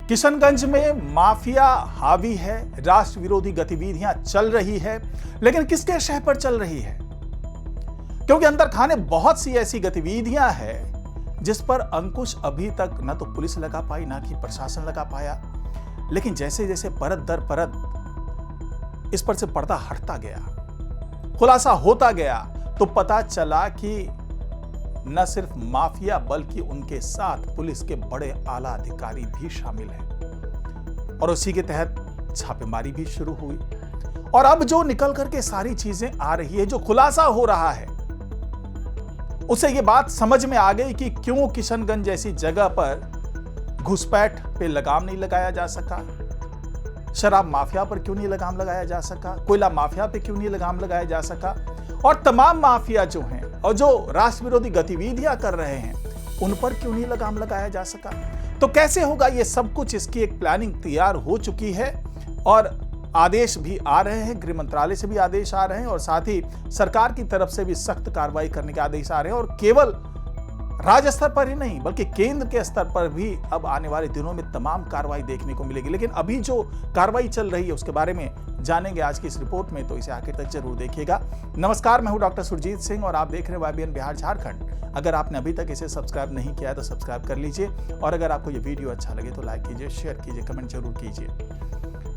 किशनगंज में माफिया हावी है, राष्ट्र विरोधी गतिविधियां चल रही है, लेकिन किसके शह पर चल रही है? क्योंकि अंदर खाने बहुत सी ऐसी गतिविधियां हैं जिस पर अंकुश अभी तक न तो पुलिस लगा पाई, ना कि प्रशासन लगा पाया। लेकिन जैसे जैसे परत दर परत इस पर से पर्दा हटता गया, खुलासा होता गया, तो पता चला कि न सिर्फ माफिया बल्कि उनके साथ पुलिस के बड़े आला अधिकारी भी शामिल हैं और उसी के तहत छापेमारी भी शुरू हुई। और अब जो निकल करके सारी चीजें आ रही है, जो खुलासा हो रहा है, उसे ये बात समझ में आ गई कि क्यों किशनगंज जैसी जगह पर घुसपैठ पे लगाम नहीं लगाया जा सका, शराब माफिया पर क्यों नहीं लगाम लगाया जा सका, कोयला माफिया पे क्यों नहीं लगाम लगाया जा सका, और तमाम माफिया जो हैं और जो राष्ट्र विरोधी गतिविधियां कर रहे हैं उन पर क्यों नहीं लगाम लगाया जा सका। तो कैसे होगा ये सब कुछ, इसकी एक प्लानिंग तैयार हो चुकी है और आदेश भी आ रहे हैं, गृह मंत्रालय से भी आदेश आ रहे हैं और साथ ही सरकार की तरफ से भी सख्त कार्रवाई करने के आदेश आ रहे हैं। और केवल राज्य स्तर पर ही नहीं बल्कि केंद्र के स्तर पर भी अब आने वाले दिनों में तमाम कार्रवाई देखने को मिलेगी। लेकिन अभी जो कार्रवाई चल रही है उसके बारे में जानेंगे आज की इस रिपोर्ट में, तो इसे आखिर तक जरूर देखिएगा। नमस्कार, मैं हूं डॉक्टर सुरजीत सिंह और आप देख रहे हैं YBN बिहार झारखंड। अगर आपने अभी तक इसे सब्सक्राइब नहीं किया तो सब्सक्राइब कर लीजिए और अगर आपको ये वीडियो अच्छा लगे तो लाइक कीजिए, शेयर कीजिए, कमेंट जरूर कीजिए।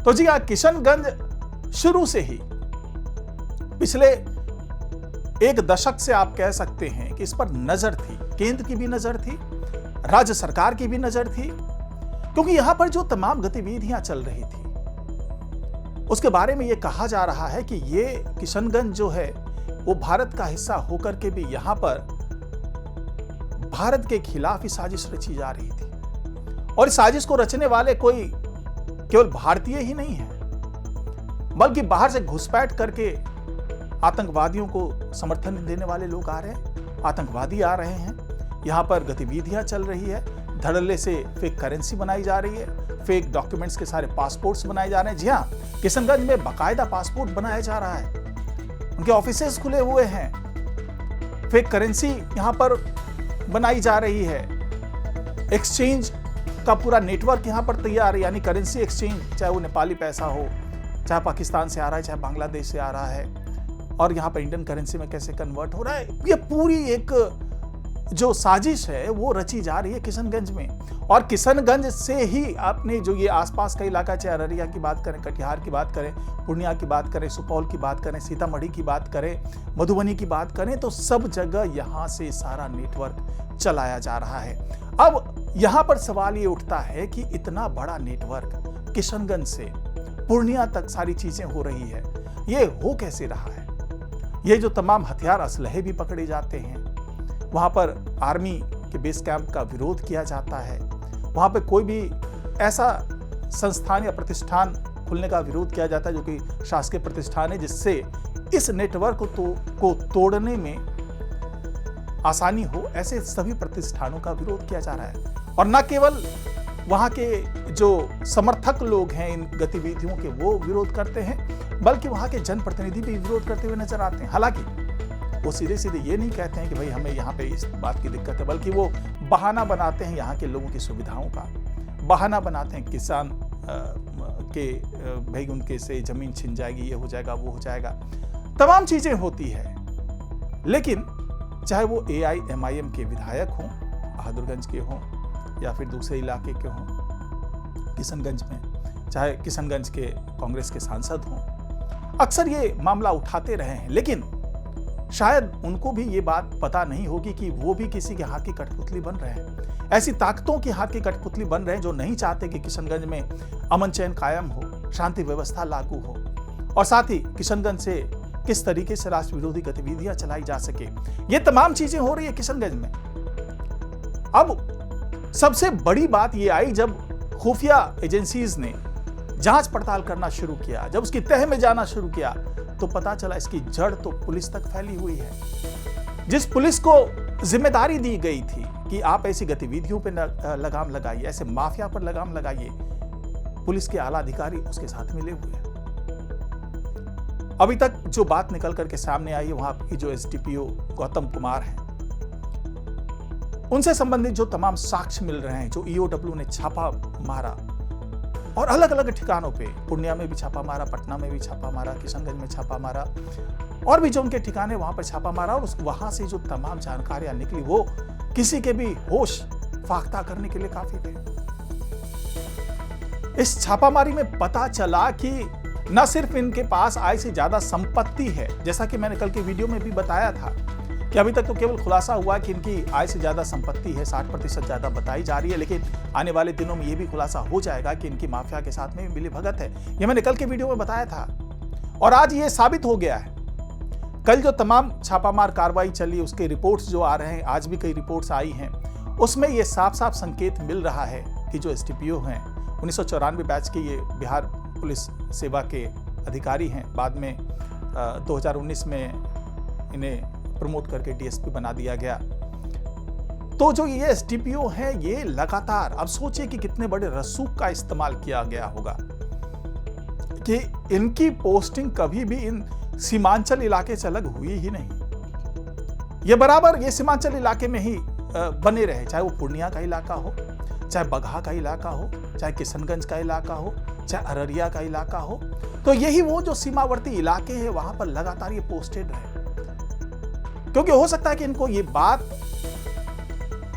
तो जी, किशनगंज शुरू से ही पिछले एक दशक से आप कह सकते हैं कि इस पर नजर थी, केंद्र की भी नजर थी, राज्य सरकार की भी नजर थी, क्योंकि यहां पर जो तमाम गतिविधियां चल रही थी उसके बारे में यह कहा जा रहा है कि ये किशनगंज जो है वो भारत का हिस्सा होकर के भी यहां पर भारत के खिलाफ ही साजिश रची जा रही थी। और इस साजिश को रचने वाले कोई केवल भारतीय ही नहीं है बल्कि बाहर से घुसपैठ करके आतंकवादियों को समर्थन देने वाले लोग आ रहे हैं, आतंकवादी आ रहे हैं, यहां पर गतिविधियां चल रही है, धड़ल्ले से फेक करेंसी बनाई जा रही है, फेक डॉक्यूमेंट्स के सारे पासपोर्ट्स बनाए जा रहे हैं। जी हां, किशनगंज में बाकायदा पासपोर्ट बनाया जा रहा है, उनके ऑफिसेस खुले हुए हैं, फेक करेंसी यहां पर बनाई जा रही है, एक्सचेंज का पूरा नेटवर्क यहां पर तैयार है, यानी करेंसी एक्सचेंज, चाहे वो नेपाली पैसा हो, चाहे पाकिस्तान से आ रहा है, चाहे बांग्लादेश से आ रहा है, और यहां पर इंडियन करेंसी में कैसे कन्वर्ट हो रहा है। ये पूरी एक जो साजिश है वो रची जा रही है किशनगंज में। और किशनगंज से ही आपने जो ये आसपास का इलाका, चाहे अररिया की बात करें, कटिहार की बात करें, पूर्णिया की बात करें, सुपौल की बात करें, सीतामढ़ी की बात करें, मधुबनी की बात करें, तो सब जगह यहां से सारा नेटवर्क चलाया जा रहा है। अब यहां पर सवाल ये उठता है कि इतना बड़ा नेटवर्क किशनगंज से पूर्णिया तक सारी चीजें हो रही है, ये हो कैसे रहा है? ये जो तमाम हथियार असलहे भी पकड़े जाते हैं, वहां पर आर्मी के बेस कैंप का विरोध किया जाता है, वहां पे कोई भी ऐसा संस्थान या प्रतिष्ठान खुलने का विरोध किया जाता है जो कि शासकीय प्रतिष्ठान है, जिससे इस नेटवर्क को तोड़ने में आसानी हो, ऐसे सभी प्रतिष्ठानों का विरोध किया जा रहा है। और न केवल वहां के जो समर्थक लोग हैं इन गतिविधियों के वो विरोध करते हैं, बल्कि वहां के जनप्रतिनिधि भी विरोध करते हुए नजर आते हैं। हालांकि वो सीधे सीधे ये नहीं कहते हैं कि भाई हमें यहाँ पे इस बात की दिक्कत है, बल्कि वो बहाना बनाते हैं यहाँ के लोगों की सुविधाओं का, बहाना बनाते हैं किसान के भाई उनके से जमीन छिन जाएगी, ये हो जाएगा, वो हो जाएगा, तमाम चीजें होती है। लेकिन चाहे वो AIMIM के विधायक हों, बहादुरगंज के हों या फिर दूसरे इलाके के हों किशनगंज में, चाहे किशनगंज के कांग्रेस के सांसद हों, अक्सर ये मामला उठाते रहे हैं। लेकिन शायद उनको भी ये बात पता नहीं होगी कि वो भी किसी के हाथ की कठपुतली बन रहे हैं, ऐसी ताकतों के हाथ की कठपुतली बन रहे हैं जो नहीं चाहते कि किशनगंज में अमन चैन कायम हो, शांति व्यवस्था लागू हो, और साथ ही किशनगंज से किस तरीके से राष्ट्र विरोधी गतिविधियां चलाई जा सके। ये तमाम चीजें हो रही है किशनगंज में। अब सबसे बड़ी बात यह आई जब खुफिया एजेंसीज ने जांच पड़ताल करना शुरू किया, जब उसकी तह में जाना शुरू किया, तो पता चला इसकी जड़ तो पुलिस तक फैली हुई है। जिस पुलिस को जिम्मेदारी दी गई थी कि आप ऐसी गतिविधियों पर लगाम लगाइए, ऐसे माफिया पर लगाम लगाइए, पुलिस के आला अधिकारी उसके साथ मिले हुए हैं। अभी तक जो बात निकल करके सामने आई है, वहां की जो SDPO गौतम कुमार हैं, उनसे संबंधित जो तमाम साक्ष्य मिल रहे हैं, जो EOW ने छापा मारा, और अलग अलग ठिकानों पे, पूर्णिया में भी छापा मारा, पटना में भी छापा मारा, किशनगंज में छापा मारा, और भी जो उनके ठिकाने वहां पर छापा मारा। और वहां से जो तमाम जानकारियां निकली वो किसी के भी होश फाख्ता करने के लिए काफी थे। इस छापामारी में पता चला कि न सिर्फ इनके पास आय से ज्यादा संपत्ति है, जैसा कि मैंने कल के वीडियो में भी बताया था कि अभी तक तो केवल खुलासा हुआ कि इनकी आय से ज्यादा संपत्ति है, 60% ज्यादा बताई जा रही है, लेकिन आने वाले दिनों में यह भी खुलासा हो जाएगा कि इनकी माफिया के साथ में मिली भगत है। यह मैंने कल के वीडियो में बताया था और आज ये साबित हो गया है। कल जो तमाम छापामार कार्रवाई चली, उसके रिपोर्ट्स जो आ रहे हैं, आज भी कई रिपोर्ट्स आई हैं, उसमें यह साफ साफ संकेत मिल रहा है कि जो एसडीपीओ हैं, 1994 बैच के ये बिहार पुलिस सेवा के अधिकारी हैं, बाद में 2019 में इन्हें प्रमोट करके डीएसपी बना दिया गया। तो जो ये एसडीपीओ हैं, ये लगातार, अब सोचिए कि कितने बड़े रसूख का इस्तेमाल किया गया होगा कि इनकी पोस्टिंग कभी भी इन सीमांचल इलाके से अलग हुई ही नहीं। ये बराबर ये सीमांचल इलाके में ही बने रहे, चाहे वो पूर्णिया का इलाका हो, चाहे बगहा का इलाका हो, चाहे किशनगंज का इलाका हो, चाहे अररिया का इलाका हो। तो यही वो जो सीमावर्ती इलाके हैं, वहां पर लगातार ये पोस्टेड रहे, क्योंकि हो सकता है कि इनको ये बात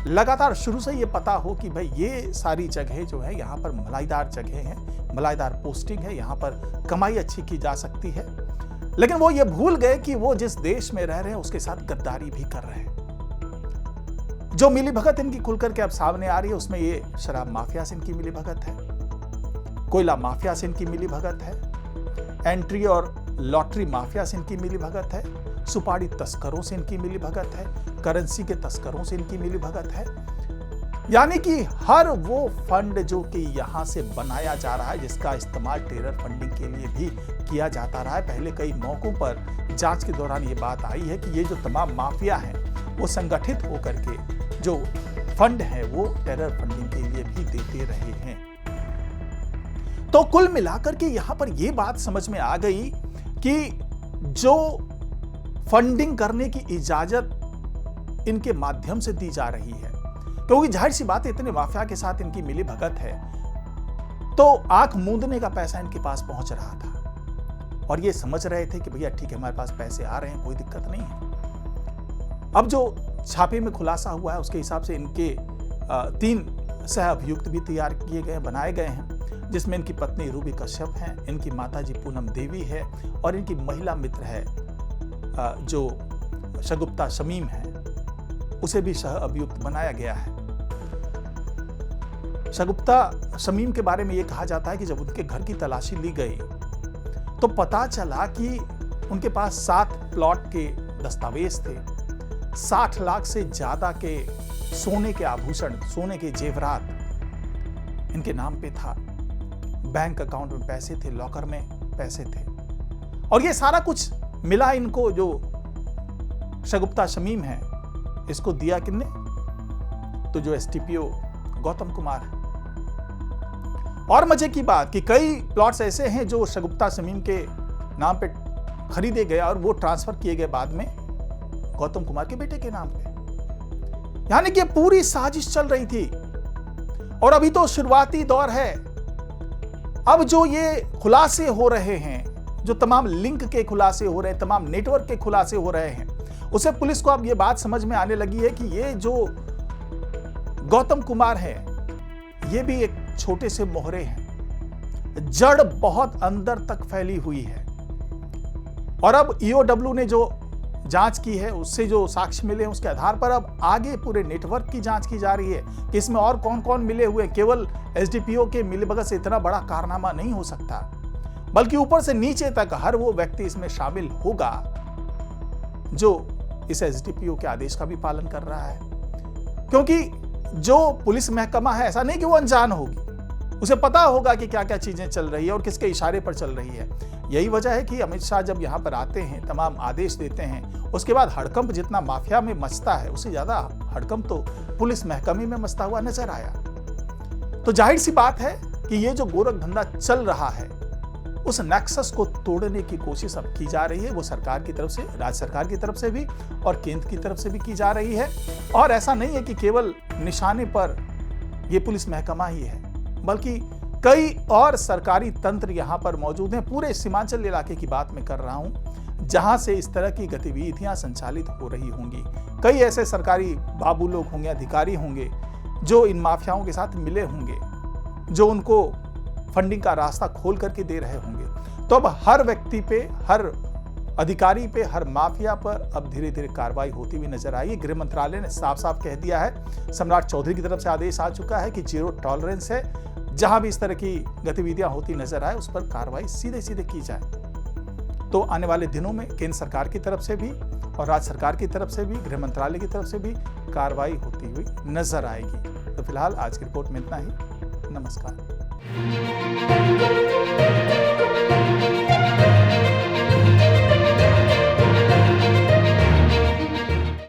लगातार शुरू से ये पता हो कि भाई ये सारी जगह जो है यहाँ पर मलाईदार जगह है, मलाईदार पोस्टिंग है, यहाँ पर कमाई अच्छी की जा सकती है। लेकिन वो ये भूल गए कि वो जिस देश में रह रहे हैं उसके साथ गद्दारी भी कर रहे हैं। जो मिलीभगत इनकी खुलकर के अब सामने आ रही है, उसमें ये शराब माफिया से इनकी मिलीभगत है, कोयला माफिया से इनकी मिलीभगत है, एंट्री और लॉटरी माफिया से इनकी मिलीभगत है, सुपारी तस्करों से इनकी मिलीभगत है, करेंसी के तस्करों से इनकी मिलीभगत है। यानी कि हर वो फंड जो कि यहां से बनाया जा रहा है, जिसका इस्तेमाल टेरर फंडिंग के लिए भी किया जाता रहा है। पहले कई मौकों पर जांच के दौरान ये बात आई है कि ये जो तमाम माफिया हैं, वो संगठित होकर के जो फंड है वो टेरर फंडिंग के लिए भी देते रहे हैं। तो कुल मिलाकर के यहां पर यह बात समझ में आ गई कि जो फंडिंग करने की इजाजत इनके माध्यम से दी जा रही है, क्योंकि जाहिर सी बात है इतने माफिया के साथ इनकी मिली भगत है, तो आंख मूंदने का पैसा इनके पास पहुंच रहा था और ये समझ रहे थे कि भैया ठीक है, हमारे पास पैसे आ रहे हैं, कोई दिक्कत नहीं है। अब जो छापे में खुलासा हुआ है उसके हिसाब से इनके 3 सह अभियुक्त भी तैयार किए गए, बनाए गए हैं, जिसमें इनकी पत्नी रूबी कश्यप हैं, इनकी माताजी पूनम देवी है और इनकी महिला मित्र है जो शगुप्ता शमीम है, उसे भी सह अभियुक्त बनाया गया है। शगुप्ता शमीम के बारे में यह कहा जाता है कि जब उनके घर की तलाशी ली गई तो पता चला कि उनके पास 7 प्लॉट के दस्तावेज थे, 60 लाख से ज्यादा के सोने के आभूषण, सोने के जेवरात इनके नाम पे था, बैंक अकाउंट में पैसे थे, लॉकर में पैसे थे। और ये सारा कुछ मिला इनको, जो शगुप्ता शमीम है, इसको दिया किसने? तो जो एसडीपीओ गौतम कुमार है। और मजे की बात कि कई प्लॉट्स ऐसे हैं जो शगुप्ता शमीम के नाम पे खरीदे गए और वो ट्रांसफर किए गए बाद में गौतम कुमार के बेटे के नाम पे। यानी कि पूरी साजिश चल रही थी और अभी तो शुरुआती दौर है। अब जो ये खुलासे हो रहे हैं, जो तमाम लिंक के खुलासे हो रहे हैं, तमाम नेटवर्क के खुलासे हो रहे हैं, उसे पुलिस को अब ये बात समझ में आने लगी है कि ये जो गौतम कुमार है, ये भी एक छोटे से मोहरे हैं, जड़ बहुत अंदर तक फैली हुई है। और अब ईओडब्ल्यू ने जो जांच की है, उससे जो साक्ष्य मिले हैं, उसके आधार पर अब आगे पूरे नेटवर्क की जांच की जा रही है कि इसमें और कौन कौन मिले हुए। केवल एसडीपीओ के मिलीभगत से इतना बड़ा कारनामा नहीं हो सकता, बल्कि ऊपर से नीचे तक हर वो व्यक्ति इसमें शामिल होगा जो इस एसडीपीओ के आदेश का भी पालन कर रहा है। क्योंकि जो पुलिस महकमा है, ऐसा नहीं कि वो अनजान होगी, उसे पता होगा कि क्या क्या चीजें चल रही है और किसके इशारे पर चल रही है। यही वजह है कि अमित शाह जब यहां पर आते हैं, तमाम आदेश देते हैं, उसके बाद हड़कंप जितना माफिया में मचता है, उससे ज्यादा हड़कंप तो पुलिस महकमे में मचता हुआ नजर आया। तो जाहिर सी बात है कि ये जो गोरख धंधा चल रहा है, उस नेक्सस को तोड़ने की कोशिश अब की जा रही है। वो सरकार की तरफ से, राज्य सरकार की तरफ से भी और केंद्र की तरफ से भी की जा रही है। और ऐसा नहीं है कि केवल निशाने पर ये पुलिस महकमा ही है, बल्कि कई और सरकारी तंत्र यहां पर मौजूद हैं। पूरे सीमांचल इलाके की बात मैं कर रहा हूं जहां से इस तरह की गतिविधियां संचालित हो रही होंगी। कई ऐसे सरकारी बाबू लोग होंगे, अधिकारी होंगे जो इन माफियाओं के साथ मिले होंगे, जो उनको फंडिंग का रास्ता खोल करके दे रहे होंगे। तो अब हर व्यक्ति पे, हर अधिकारी पे, हर माफिया पर अब धीरे धीरे कार्रवाई होती हुई नजर आई। गृह मंत्रालय ने साफ साफ कह दिया है, सम्राट चौधरी की तरफ से आदेश आ चुका है कि जीरो टॉलरेंस है। जहां भी इस तरह की गतिविधियां होती नजर आए उस पर कार्रवाई सीधे सीधे की जाए। तो आने वाले दिनों में केंद्र सरकार की तरफ से भी और राज्य सरकार की तरफ से भी, गृह मंत्रालय की तरफ से भी कार्रवाई होती हुई नजर आएगी। तो फिलहाल आज की रिपोर्ट में इतना ही। नमस्कार।